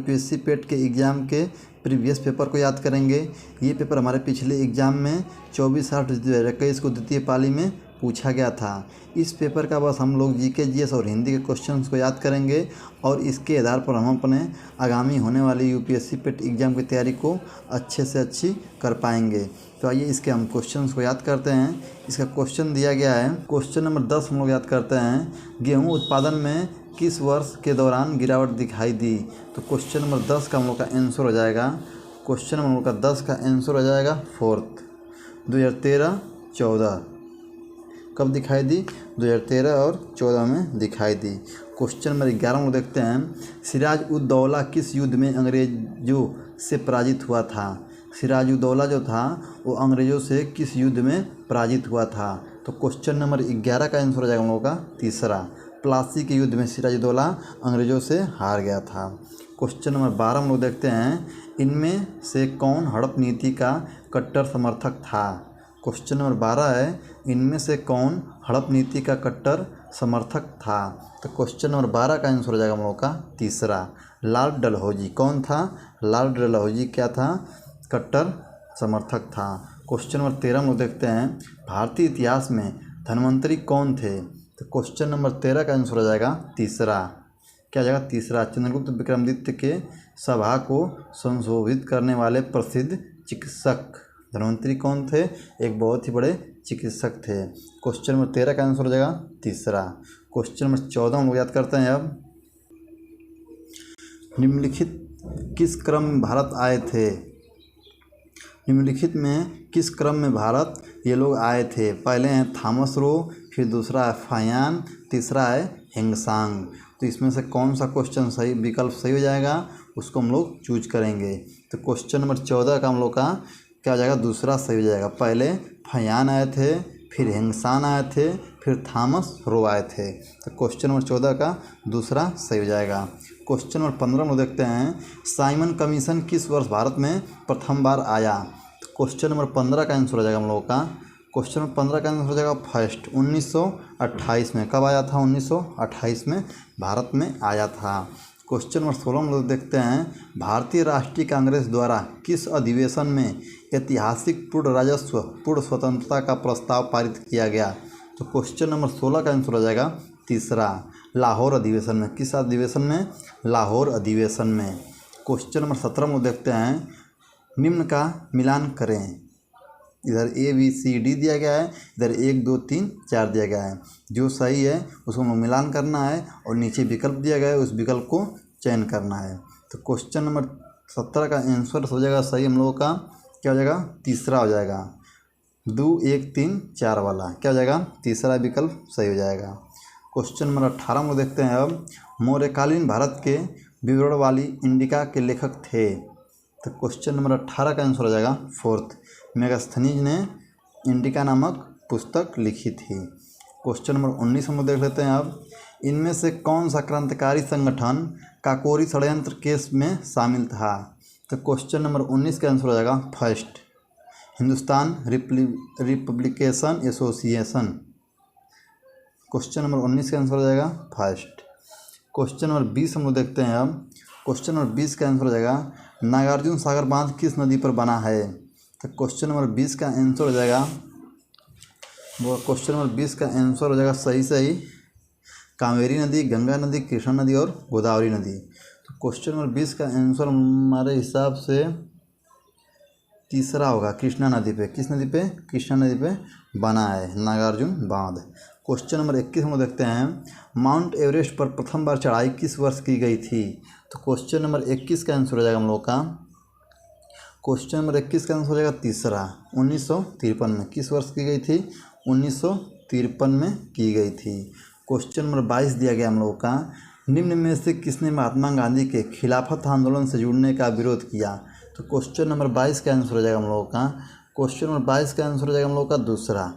UPSC पेट के exam के previous paper को याद करेंगे। ये पेपर हमारे पिछले एग्ज़ाम में 24/8/2021 को द्वितीय पाली में पूछा गया था। इस पेपर का बस हम लोग जीके, जीएस और हिंदी के क्वेश्चंस को याद करेंगे और इसके आधार पर हम अपने आगामी होने वाली यूपीएससी पेट एग्ज़ाम की तैयारी को अच्छे से अच्छी कर पाएंगे। तो आइए इसके हम क्वेश्चंस को याद करते हैं। इसका क्वेश्चन दिया गया है, क्वेश्चन नंबर 10 हम लोग याद करते हैं। गेहूँ उत्पादन में किस वर्ष के दौरान गिरावट दिखाई दी? तो क्वेश्चन नंबर 10 का हम लोग का आंसर हो जाएगा, क्वेश्चन नंबर हम लोग का 10 का आंसर हो जाएगा 4th 2013-14। कब दिखाई दी? 2013 और 14 में दिखाई दी। क्वेश्चन नंबर 11 हम लोग देखते हैं। सिराज उद दौला किस युद्ध में अंग्रेजों से पराजित हुआ था? सिराज उद दौला जो था वो अंग्रेज़ों से किस युद्ध में पराजित हुआ था? तो क्वेश्चन नंबर 11 का आंसर हो जाएगा हम लोगों का तीसरा, प्लासी के युद्ध में सिराज उद दौला अंग्रेज़ों से हार गया था। क्वेश्चन नंबर 12 हम लोग देखते हैं। इनमें से कौन हड़प नीति का कट्टर समर्थक था? क्वेश्चन नंबर 12 है, इनमें से कौन हड़प नीति का कट्टर समर्थक था? तो क्वेश्चन नंबर 12 का आंसर हो जाएगा हम लोग का तीसरा, लॉर्ड डलहौजी। कौन था? लॉर्ड डलहौजी क्या था? कट्टर समर्थक था। क्वेश्चन नंबर 13 हम लोग देखते हैं। भारतीय इतिहास में धन्वंतरी कौन थे? तो क्वेश्चन नंबर 13 का आंसर हो जाएगा तीसरा, क्या जाएगा? तीसरा, चंद्रगुप्त विक्रमादित्य के सभा को संशोधित करने वाले प्रसिद्ध चिकित्सक धन्वंतरी कौन थे? एक बहुत ही बड़े चिकित्सक थे। क्वेश्चन नंबर 13 का आंसर हो जाएगा तीसरा। क्वेश्चन नंबर 14 हम लोग याद करते हैं। अब निम्नलिखित किस क्रम में भारत आए थे? निम्नलिखित में किस क्रम में भारत ये लोग आए थे? पहले हैं थॉमस रो, फिर दूसरा है फायान, तीसरा है हेंगसांग। तो इसमें से कौन सा क्वेश्चन सही विकल्प सही हो जाएगा उसको हम लोग चूज करेंगे। तो क्वेश्चन नंबर 14 का हम लोग का क्या हो जाएगा? दूसरा सही हो जाएगा। पहले फायान आए थे, फिर हेंगसान आए थे, फिर थॉमस रो आए थे। तो क्वेश्चन नंबर 14 का दूसरा सही हो जाएगा। क्वेश्चन नंबर 15 में देखते हैं। साइमन कमीशन किस वर्ष भारत में प्रथम बार आया? तो क्वेश्चन नंबर 15 का आंसर हो जाएगा हम लोगों का, क्वेश्चन नंबर 15 का आंसर हो जाएगा फर्स्ट 1928 में। कब आया था? 1928 में भारत में आया था। क्वेश्चन नंबर 16 हम लोग देखते हैं। भारतीय राष्ट्रीय कांग्रेस द्वारा किस अधिवेशन में ऐतिहासिक पूर्ण राजस्व पूर्ण स्वतंत्रता का प्रस्ताव पारित किया गया? तो क्वेश्चन नंबर 16 का आंसर हो जाएगा तीसरा, लाहौर अधिवेशन में। किस अधिवेशन में? लाहौर अधिवेशन में। क्वेश्चन नंबर 17 में देखते हैं। निम्न का मिलान करें। इधर ABCD दिया गया है, इधर 1 2 3 4 दिया गया है। जो सही है उसको हम मिलान करना है और नीचे विकल्प दिया गया है उस विकल्प को चयन करना है। तो क्वेश्चन नंबर 17 का आंसर हो जाएगा सही हम लोगों का, क्या हो जाएगा? तीसरा हो जाएगा, 2 1 3 4 वाला क्या हो जाएगा? तीसरा विकल्प सही हो जाएगा। क्वेश्चन नंबर 18 में देखते हैं। अब मौर्यकालीन भारत के विवरण वाली इंडिका के लेखक थे? तो क्वेश्चन नंबर 18 का आंसर हो जाएगा 4th, मेगास्थनीज ने इंडिका नामक पुस्तक लिखी थी। क्वेश्चन नंबर 19 हम लोग देख लेते हैं। अब इनमें से कौन सा क्रांतिकारी संगठन काकोरी षड्यंत्र केस में शामिल था? तो क्वेश्चन नंबर 19 का आंसर हो जाएगा first, Hindustan republication association. Question number 19 का आंसर हो जाएगा फर्स्ट। क्वेश्चन नंबर 20 हम लोग देखते हैं। अब क्वेश्चन नंबर 20 का आंसर हो जाएगा नागार्जुन सागर बांध किस नदी पर बना है? तो क्वेश्चन नंबर 20 का आंसर हो जाएगा, वो क्वेश्चन नंबर 20 का आंसर हो जाएगा सही कावेरी नदी, गंगा नदी, कृष्णा नदी और गोदावरी नदी। तो क्वेश्चन नंबर 20 का आंसर हमारे हिसाब से तीसरा होगा, कृष्णा नदी पे। किस नदी पे? कृष्णा नदी पे बना है नागार्जुन बांध। क्वेश्चन नंबर 21 हम देखते हैं। माउंट एवरेस्ट पर प्रथम बार चढ़ाई किस वर्ष की गई थी? तो क्वेश्चन नंबर 21 का आंसर हो जाएगा हम लोग का, क्वेश्चन नंबर 21 का आंसर हो जाएगा तीसरा, 1953 में। किस वर्ष की गई थी? 1953 में की गई थी। क्वेश्चन नंबर 22 दिया गया हम लोगों का। निम्न में से किसने महात्मा गांधी के खिलाफत आंदोलन से जुड़ने का विरोध किया? तो क्वेश्चन नंबर 22 का आंसर हो जाएगा हम लोगों का, क्वेश्चन नंबर 22 का आंसर हो जाएगा हम लोगों का दूसरा,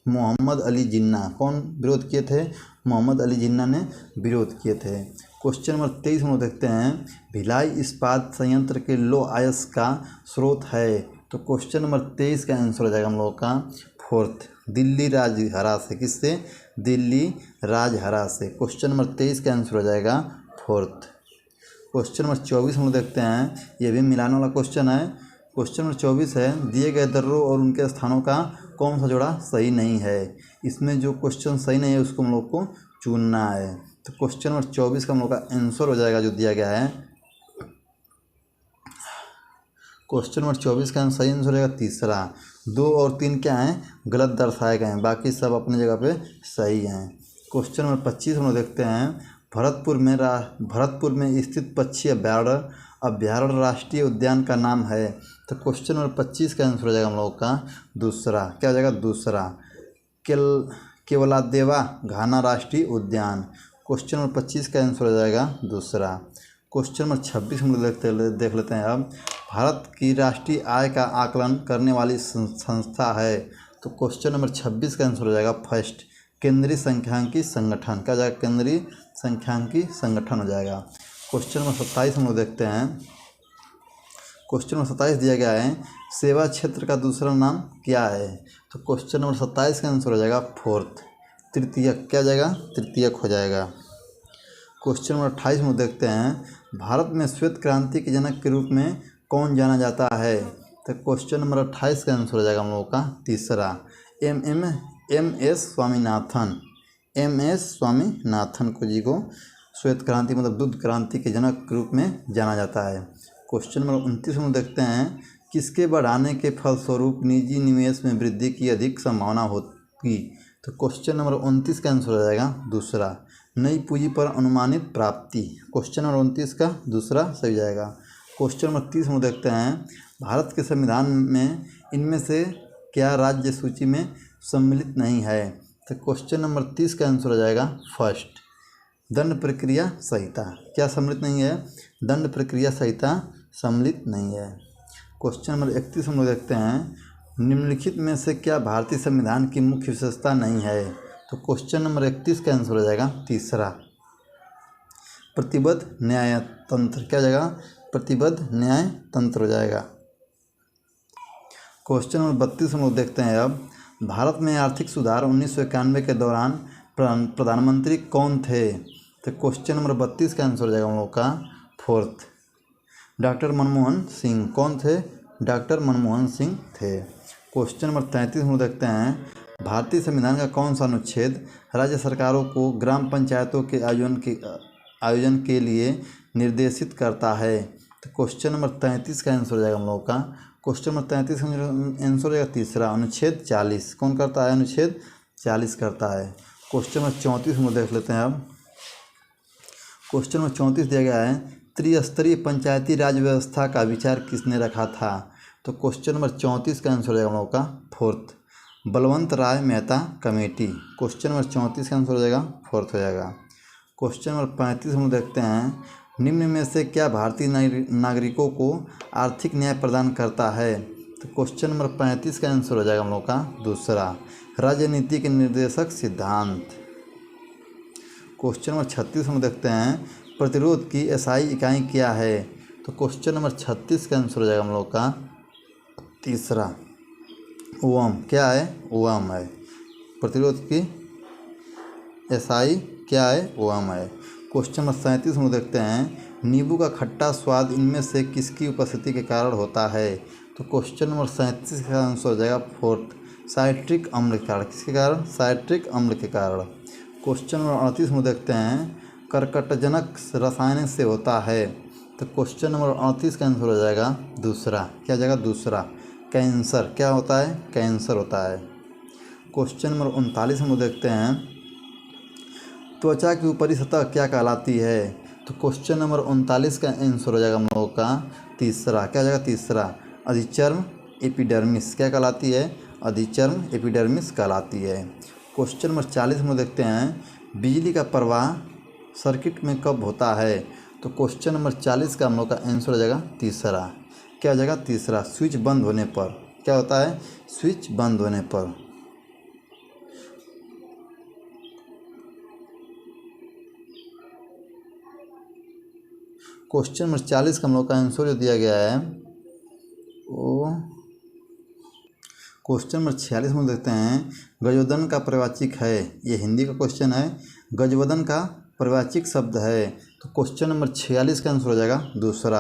मोहम्मद अली जिन्ना। कौन विरोध किए थे? मोहम्मद अली जिन्ना ने विरोध किए थे। क्वेश्चन नंबर 23 हम लोग देखते हैं। भिलाई इस्पात संयंत्र के लौह अयस्क का स्रोत है? तो क्वेश्चन नंबर 23 का आंसर हो जाएगा हम लोगों का फोर्थ, दिल्ली राजहरा से। किससे? दिल्ली राजहरा से। क्वेश्चन नंबर 23 का आंसर हो जाएगा फोर्थ। क्वेश्चन नंबर 24 हम लोग देखते हैं, ये भी मिलान वाला क्वेश्चन है। क्वेश्चन नंबर 24 है, दिए गए दर्रों और उनके स्थानों का कौन सा जोड़ा सही नहीं है। इसमें जो क्वेश्चन सही नहीं है उसको हम लोग को चुनना है। तो क्वेश्चन नंबर 24 का हम लोग का आंसर हो जाएगा जो दिया गया है, क्वेश्चन नंबर 24 का सही आंसर हो जाएगा तीसरा। 2 और 3 क्या हैं, गलत दर्शाए गए हैं, बाकी सब अपनी जगह पे सही हैं। क्वेश्चन नंबर 25 हम लोग देखते हैं, भरतपुर में स्थित पक्षी अभ्यारण्य राष्ट्रीय उद्यान का नाम है। तो क्वेश्चन नंबर 25 का आंसर हो जाएगा हम लोग का दूसरा। क्या हो जाएगा, दूसरा। केवलादेवा घाना राष्ट्रीय उद्यान। क्वेश्चन नंबर 25 का आंसर हो जाएगा दूसरा। क्वेश्चन नंबर 26 हम लोग देख लेते हैं अब, भारत की राष्ट्रीय आय का आकलन करने वाली संस्था है। तो क्वेश्चन नंबर 26 का आंसर हो जाएगा फर्स्ट, केंद्रीय सांख्यिकी संगठन। क्या हो जाएगा, केंद्रीय सांख्यिकी संगठन हो जाएगा। क्वेश्चन नंबर 27 हम लोग देखते हैं, क्वेश्चन नंबर 27 दिया गया है, सेवा क्षेत्र का दूसरा नाम क्या है। तो क्वेश्चन नंबर 27 का आंसर हो जाएगा फोर्थ, तृतीयक। क्या हो जाएगा, तृतीयक हो जाएगा। क्वेश्चन नंबर 28 हम लोग देखते हैं, भारत में श्वेत क्रांति के जनक के रूप में कौन जाना जाता है। तो क्वेश्चन नंबर 28 का आंसर हो जाएगा हम लोगों का तीसरा, M S Swaminathan. M S. Swaminathan को जी को श्वेत क्रांति मतलब दूध क्रांति के जनक के रूप में जाना जाता है। क्वेश्चन नंबर 29 हम देखते हैं, किसके बढ़ाने के फलस्वरूप निजी निवेश में वृद्धि की अधिक संभावना होगी। तो क्वेश्चन नंबर 29 का आंसर हो जाएगा दूसरा, नई पूंजी पर अनुमानित प्राप्ति। क्वेश्चन नंबर 29 का दूसरा सही जाएगा। क्वेश्चन नंबर 30 हम देखते हैं, भारत के संविधान में इनमें से क्या राज्य सूची में सम्मिलित नहीं है। तो क्वेश्चन नंबर 30 का आंसर हो जाएगा फर्स्ट, दंड प्रक्रिया संहिता। क्या सम्मिलित नहीं है, दंड प्रक्रिया संहिता सम्मिलित नहीं है। क्वेश्चन नंबर 31 हम लोग देखते हैं, निम्नलिखित में से क्या भारतीय संविधान की मुख्य विशेषता नहीं है। तो क्वेश्चन नंबर 31 का आंसर हो जाएगा तीसरा, प्रतिबद्ध न्याय तंत्र। क्या हो जाएगा, प्रतिबद्ध न्याय तंत्र हो जाएगा। क्वेश्चन नंबर 32 हम लोग देखते हैं अब, भारत में आर्थिक सुधार 1991 के दौरान प्रधानमंत्री कौन थे। तो क्वेश्चन नंबर 32 का आंसर हो जाएगा हम लोग का फोर्थ, डॉक्टर मनमोहन सिंह। कौन थे, डॉक्टर मनमोहन सिंह थे। क्वेश्चन नंबर 33 हम लोग देखते हैं, भारतीय संविधान का कौन सा अनुच्छेद राज्य सरकारों को ग्राम पंचायतों के आयोजन के लिए निर्देशित करता है। तो क्वेश्चन नंबर 33 का आंसर हो जाएगा हम लोग का, क्वेश्चन नंबर 33 का आंसर हो जाएगा तीसरा, अनुच्छेद 40। कौन करता है, अनुच्छेद 40 करता है। क्वेश्चन नंबर 34 हम लोग देख लेते हैं अब, क्वेश्चन नंबर 34 दिया गया है, त्रिस्तरीय पंचायती राज व्यवस्था का विचार किसने रखा था। तो क्वेश्चन नंबर 34 का आंसर हो जाएगा हम लोग का फोर्थ, बलवंत राय मेहता कमेटी। क्वेश्चन नंबर 34 का आंसर हो जाएगा फोर्थ हो जाएगा। क्वेश्चन नंबर 35 हम देखते हैं, निम्न में से क्या भारतीय नागरिकों को आर्थिक न्याय प्रदान करता है। तो क्वेश्चन नंबर 35 का आंसर हो जाएगा हम लोग का दूसरा, राजनीति के निर्देशक सिद्धांत। क्वेश्चन नंबर 36 हम देखते हैं, प्रतिरोध की एसआई इकाई क्या है। तो क्वेश्चन नंबर 36 का आंसर हो जाएगा हम लोग का तीसरा, ओम। क्या है, ओम है। प्रतिरोध की एसआई क्या है, ओम है। क्वेश्चन नंबर 37 हम देखते हैं, नींबू का खट्टा स्वाद इनमें से किसकी उपस्थिति के कारण होता है। तो क्वेश्चन नंबर 37 का आंसर हो जाएगा फोर्थ, साइट्रिक अम्ल के कारण। किसके कारण, साइट्रिक अम्ल के कारण। क्वेश्चन नंबर 38 हम देखते हैं, कर्कटजनक रसायन से होता है। तो क्वेश्चन नंबर 38 का आंसर हो जाएगा दूसरा। क्या हो जाएगा, दूसरा, कैंसर। क्या होता है, कैंसर होता है। क्वेश्चन नंबर 39 हम देखते हैं, त्वचा की ऊपरी सतह क्या कहलाती है। तो क्वेश्चन नंबर 39 का आंसर हो जाएगा हम लोगों का तीसरा। क्या हो जाएगा, तीसरा, अधिचर्म एपिडर्मिस। क्या कहलाती है, अधिचर्म एपिडर्मिस कहलाती है। क्वेश्चन नंबर 40 हम देखते हैं, बिजली का प्रवाह सर्किट में कब होता है। तो क्वेश्चन नंबर 40 का हम लोग का आंसर हो जाएगा तीसरा। क्या हो जाएगा, तीसरा, स्विच बंद होने पर। क्या होता है, स्विच बंद होने पर। क्वेश्चन नंबर 40 का हम लोग का आंसर जो दिया गया है वो क्वेश्चन नंबर 46 में देखते हैं, गजवदन का परिवाचिक है। ये हिंदी का क्वेश्चन है, गजवदन का परिवाचिक शब्द है। तो क्वेश्चन नंबर 46 का आंसर हो जाएगा दूसरा,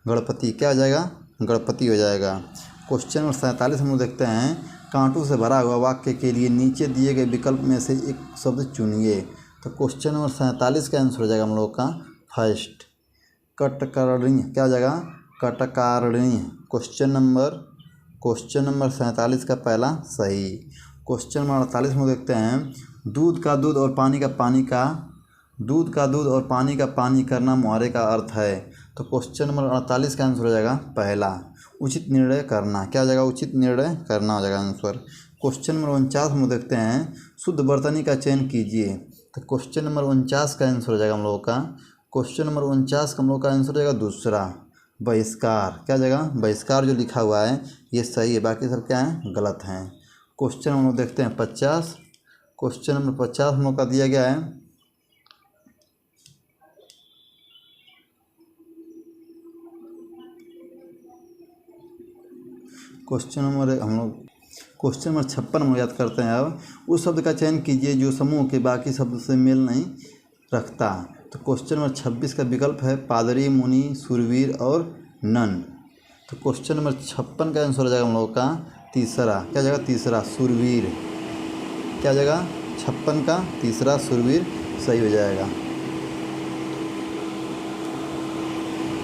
गणपति। क्या हो जाएगा? गणपति हो जाएगा। क्वेश्चन नंबर 47 हम लोग देखते हैं, कांटों से भरा हुआ वाक्य के लिए नीचे दिए गए विकल्प में से एक शब्द चुनिए। तो क्वेश्चन नंबर 47 का आंसर हो जाएगा हम लोग का फर्स्ट, कटकरणी। क्या हो जाएगा? कटकारणी। क्वेश्चन नंबर 47 का पहला सही। क्वेश्चन नंबर 48 में देखते हैं, दूध का दूध और पानी का पानी करना मुहावरे का अर्थ है। तो क्वेश्चन नंबर 48 का आंसर हो जाएगा पहला, उचित निर्णय करना। क्या हो जाएगा? उचित निर्णय करना हो जाएगा आंसर। क्वेश्चन नंबर 49 में देखते हैं, शुद्ध बर्तनी का चयन कीजिए। तो क्वेश्चन नंबर 49 का आंसर हो जाएगा हम लोगों का, क्वेश्चन नंबर 49 का हम लोग का आंसर हो जाएगा दूसरा, बहिष्कार। क्या हो जाएगा? बहिष्कार जो लिखा हुआ है ये सही है, बाकी सब क्या है? गलत हैं। क्वेश्चन हम लोग देखते हैं 50। क्वेश्चन नंबर 50 हम लोग का दिया गया है, क्वेश्चन नंबर 56 हम याद करते हैं। अब उस शब्द का चयन कीजिए जो समूह के बाकी शब्द से मेल नहीं रखता। तो क्वेश्चन नंबर 26 का विकल्प है पादरी, मुनि, शूरवीर और नन। तो क्वेश्चन नंबर 56 का आंसर हो जाएगा हम लोग का तीसरा। क्या जाएगा? तीसरा, शूरवीर। क्या जाएगा? 56 का तीसरा, शूरवीर सही हो जाएगा।